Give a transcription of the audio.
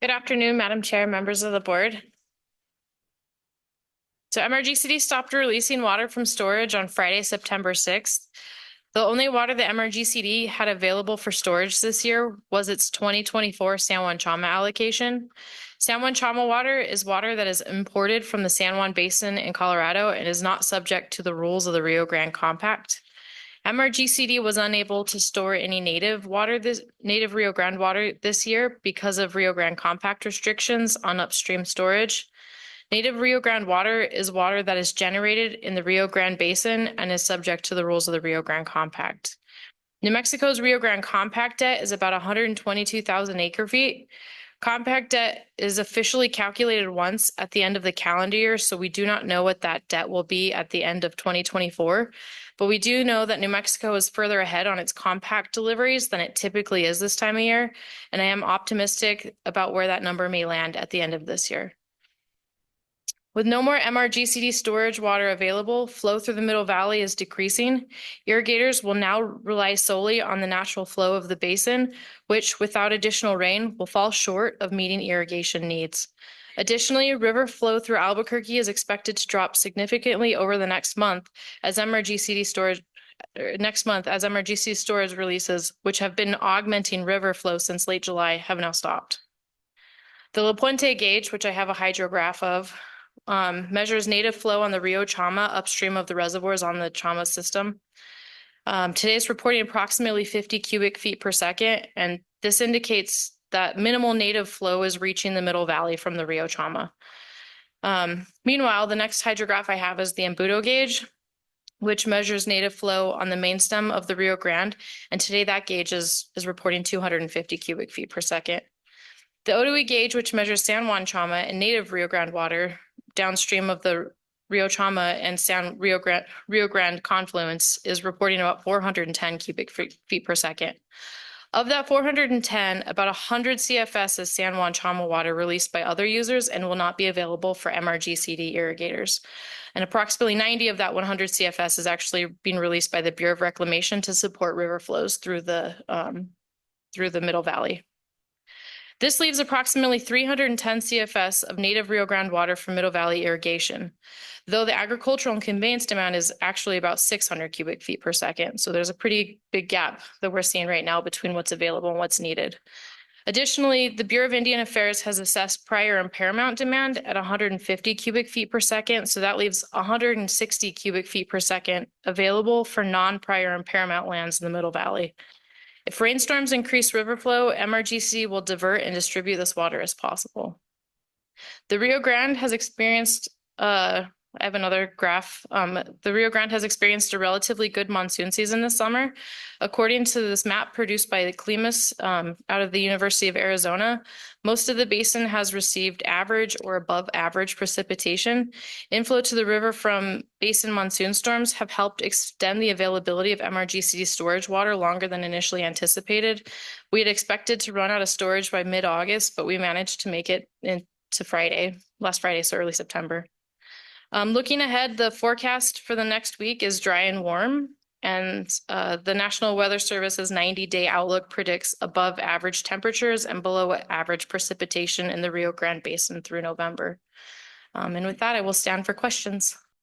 Good afternoon, Madam Chair, members of the board. So MRGCD stopped releasing water from storage on Friday, September 6th. The only water that MRGCD had available for storage this year was its 2024 San Juan Chama allocation. San Juan Chama water is water that is imported from the San Juan Basin in Colorado and is not subject to the rules of the Rio Grande Compact. MRGCD was unable to store any native Rio Grande water this year because of Rio Grande Compact restrictions on upstream storage. Native Rio Grande water is water that is generated in the Rio Grande Basin and is subject to the rules of the Rio Grande Compact. New Mexico's Rio Grande Compact debt is about 122,000 acre feet. Compact debt is officially calculated once at the end of the calendar year, so we do not know what that debt will be at the end of 2024. But we do know that New Mexico is further ahead on its compact deliveries than it typically is this time of year, and I am optimistic about where that number may land at the end of this year. With no more MRGCD storage water available, flow through the Middle Valley is decreasing. Irrigators will now rely solely on the natural flow of the basin, which without additional rain will fall short of meeting irrigation needs. Additionally, river flow through Albuquerque is expected to drop significantly over the next month as MRGCD storage releases, which have been augmenting river flow since late July, have now stopped. The La Puente gauge, which I have a hydrograph of, measures native flow on the Rio Chama upstream of the reservoirs on the Chama system. Today it's reporting approximately 50 cubic feet per second, and this indicates that minimal native flow is reaching the Middle Valley from the Rio Chama. Meanwhile, the next hydrograph I have is the Embudo gauge, which measures native flow on the main stem of the Rio Grande, and today that gauge is reporting 250 cubic feet per second. The Otoe gauge, which measures San Juan Chama and native Rio Grande water downstream of the Rio Chama and Rio Grande confluence, is reporting about 410 cubic feet per second. Of that 410, about 100 CFS is San Juan Chama water released by other users and will not be available for MRGCD irrigators. And approximately 90 of that 100 CFS is actually being released by the Bureau of Reclamation to support river flows through the Middle Valley. This leaves approximately 310 CFS of native Rio Grande water for Middle Valley irrigation, though the agricultural and conveyance demand is actually about 600 cubic feet per second. So there's a pretty big gap that we're seeing right now between what's available and what's needed. Additionally, the Bureau of Indian Affairs has assessed prior and paramount demand at 150 cubic feet per second. So that leaves 160 cubic feet per second available for non-prior and paramount lands in the Middle Valley. If rainstorms increase river flow, MRGC will divert and distribute this water as possible. The Rio Grande has experienced, I have another graph. The Rio Grande has experienced a relatively good monsoon season this summer. According to this map produced by the Klimas out of the University of Arizona, most of the basin has received average or above average precipitation. Inflow to the river from basin monsoon storms have helped extend the availability of MRGCD storage water longer than initially anticipated. We had expected to run out of storage by mid-August, but we managed to make it into last Friday, so early September. Looking ahead, the forecast for the next week is dry and warm, and the National Weather Service's 90-day outlook predicts above average temperatures and below average precipitation in the Rio Grande Basin through November. And with that, I will stand for questions.